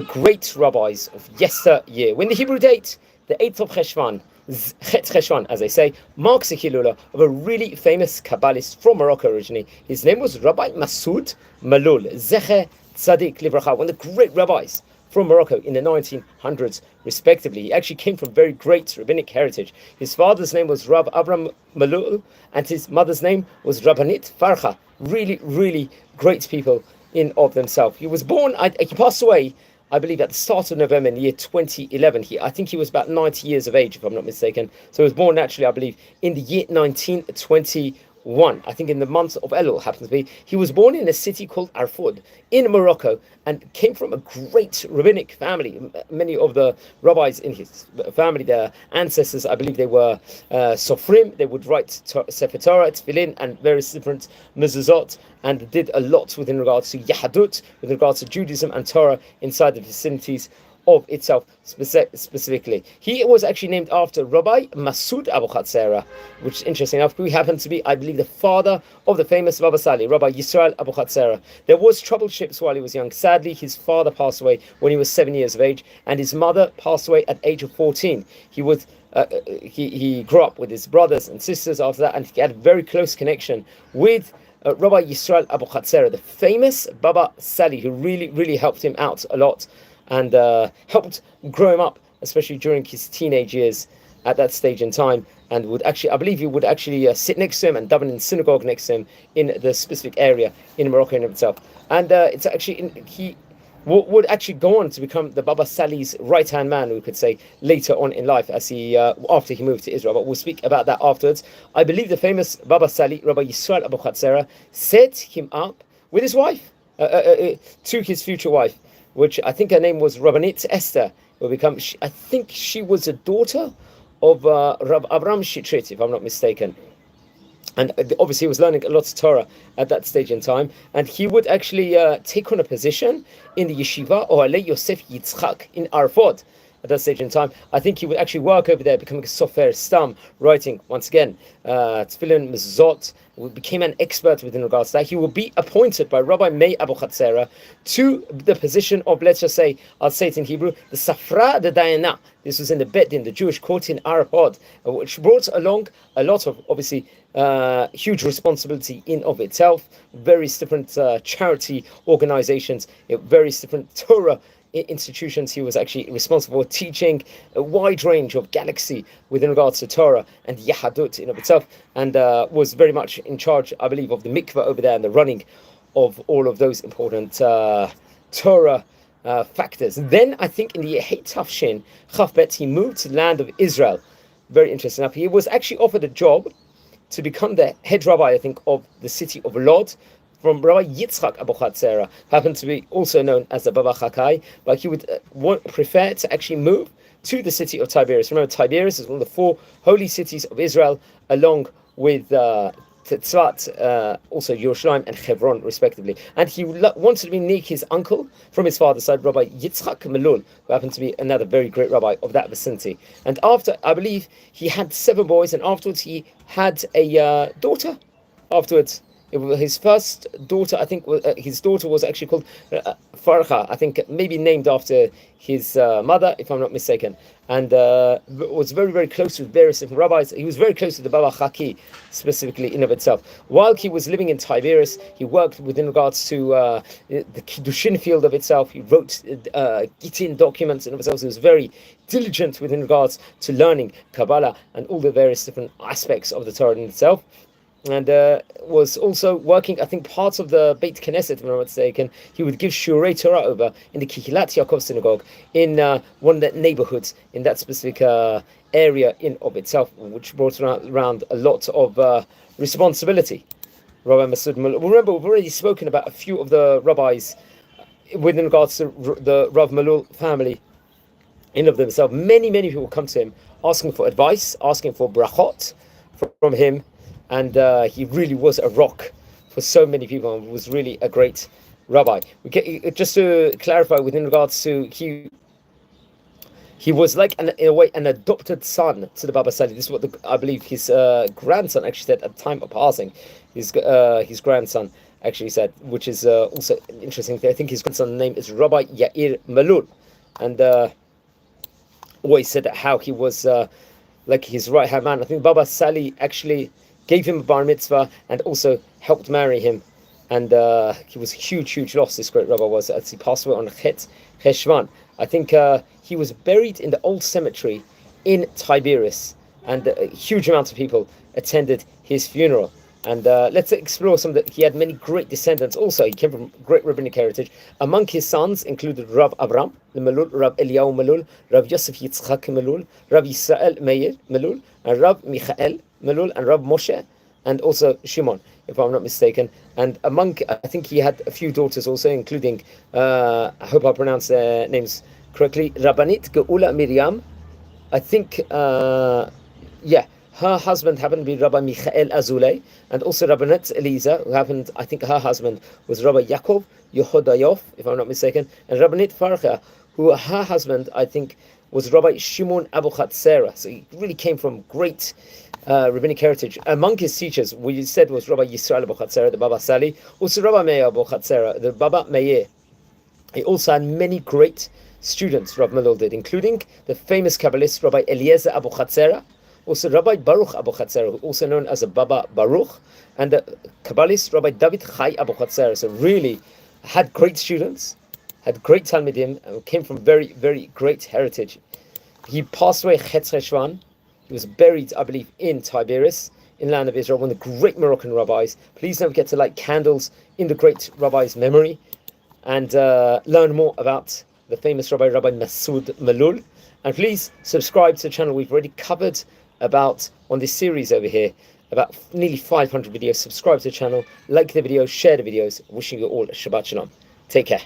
great rabbis of yesteryear. When the Hebrew date, the 8th of Cheshvan, Chet Cheshvan, as they say, marks the Hilula of a really famous Kabbalist from Morocco originally. His name was Rabbi Masoud Mellul Z'tl, one of the great rabbis from Morocco in the 1900s, respectively. He actually came from very great rabbinic heritage. His father's name was Rab Avram Malul, and his mother's name was Rabbanit Farcha. Really, really great people in of themselves. He was born, he passed away, I believe, at the start of November in the year 2011. I think he was about 90 years of age, if I'm not mistaken. So he was born naturally, I believe, in the year 1921. I think in the month of Elul happens to be. He was born in a city called Arfud in Morocco and came from a great rabbinic family. Many of the rabbis in his family, their ancestors, I believe they were Sofrim. They would write Sefer Torah, Tefillin, and various different mezuzot, and did a lot within regards to Yahadut, with regards to Judaism and Torah inside the vicinities of itself specifically. He was actually named after Rabbi Masoud Mellul, which is interesting enough. He happened to be, I believe, the father of the famous Baba Sali, Rabbi Yisrael Mellul. There was troubleships while he was young. Sadly, his father passed away when he was 7 years of age, and his mother passed away at age of 14. He grew up with his brothers and sisters after that, and he had a very close connection with Rabbi Yisrael Mellul, the famous Baba Sali, who really, really helped him out a lot and helped grow him up, especially during his teenage years at that stage in time, and would actually, I believe he would actually sit next to him and daven in the synagogue next to him in the specific area in Morocco in itself. And it's actually, he would actually go on to become the Baba Sali's right-hand man, we could say, later on in life, as he after he moved to Israel. But we'll speak about that afterwards. I believe the famous Baba Sali, Rabbi Yisrael Mellul, set him up with his wife, to his future wife, which I think her name was Rabbanit Esther, I think she was a daughter of Rab Avram Shitrit, if I'm not mistaken. And obviously he was learning a lot of Torah at that stage in time, and he would actually take on a position in the yeshiva Ohalei Yosef Yitzchak in Arfod at that stage in time. I think he would actually work over there, becoming a sofer stam, writing once again tefillin, mezuzot. Became an expert within regards to that. He will be appointed by Rabbi Meir Abuchatzera to the position of, let's just say, I'll say it in Hebrew, the Safra de Dayana. This was in the Bet Din, the Jewish court in Arfod, which brought along a lot of, obviously, huge responsibility in of itself. Various different charity organizations, various different Torah institutions. He was actually responsible for teaching a wide range of galaxy within regards to Torah and Yahadut in of itself, and was very much in charge, I believe, of the mikveh over there and the running of all of those important Torah factors. Then I think in the year Tafshin Chafbet, he moved to the land of Israel. Very interesting enough. He was actually offered a job to become the head rabbi, I think, of the city of Lod, from Rabbi Yitzchak Abuchatzera, happened to be also known as the Baba Chakai, but he would prefer to actually move to the city of Tiberias. Remember, Tiberias is one of the 4 holy cities of Israel, along with Tzvat, also Yerushalayim and Hebron, respectively. And he wanted to be near his uncle from his father's side, Rabbi Yitzchak Mellul, who happened to be another very great rabbi of that vicinity. And after, I believe, he had 7 boys, and afterwards he had a daughter. Afterwards, his first daughter, I think, his daughter was actually called Farcha, I think, maybe named after his mother, if I'm not mistaken, and was very, very close with various different rabbis. He was very close to the Baba Chaki, specifically in of itself. While he was living in Tiberias, he worked within regards to the Kiddushin field of itself. He wrote Gitin documents in of itself. He was very diligent within regards to learning Kabbalah and all the various different aspects of the Torah in itself. And was also working, I think, parts of the Beit Knesset, if I'm not mistaken. He would give Shurei Torah over in the Kihilat Yaakov synagogue in one of the neighborhoods in that specific area in of itself, which brought around a lot of responsibility. Rabbi Masoud Mellul. Remember, we've already spoken about a few of the rabbis within regards to the Rav Mellul family in of themselves. Many, many people come to him asking for advice, asking for brachot from him. And he really was a rock for so many people, and was really a great rabbi. Just to clarify, within regards to he was like in a way an adopted son to the Baba Sali. This is what I believe his grandson actually said at the time of passing. His grandson actually said, which is also an interesting thing. I think his grandson's name is Rabbi Yair Mellul, and always said that how he was like his right hand man. I think Baba Sali actually gave him a bar mitzvah and also helped marry him, and he was a huge loss. This great rabbi was, as he passed away on Chet Cheshvan. I think he was buried in the old cemetery in Tiberias, and a huge amount of people attended his funeral. And let's explore some of he had many great descendants also. He came from great rabbinic heritage. Among his sons included Rav Avram the Mellul, Rav Eliyahu Mellul, Rav Yosef Yitzchak Mellul, Rav Yisrael Meir Mellul, and Rav Michael Mellul, and Rav Moshe, and also Shimon, if I'm not mistaken. And I think he had a few daughters also, including, I hope I pronounce their names correctly, Rabbanit Geula Miriam. I think, her husband happened to be Rabbi Michael Azulay, and also Rabbanit Eliza, who happened, I think her husband was Rabbi Yaakov Yehodayov, if I'm not mistaken, and Rabbanit Farcha, who her husband, I think, was Rabbi Shimon Abu Chatzera. So he really came from great rabbinic heritage. Among his teachers, we said was Rabbi Yisrael Abu Chatzera, the Baba Sali, also Rabbi Meir Abu Chatzera, the Baba Meir. He also had many great students, Rav Mellul did, including the famous Kabbalist Rabbi Eliezer Abu Chatzera, also Rabbi Baruch Abu Chatzera, also known as a Baba Baruch, and the Kabbalist Rabbi David Chai Abu Chatzera. So really had great students, had great Talmidim, and came from very, very great heritage. He passed away Chet Cheshvan. He was buried, I believe, in Tiberias, in the land of Israel, one of the great Moroccan rabbis. Please don't forget to light candles in the great rabbi's memory, and learn more about the famous Rabbi Masoud Mellul. And please subscribe to the channel. We've already covered about, on this series over here, about nearly 500 videos. Subscribe to the channel, like the video, share the videos. Wishing you all a Shabbat Shalom. Take care.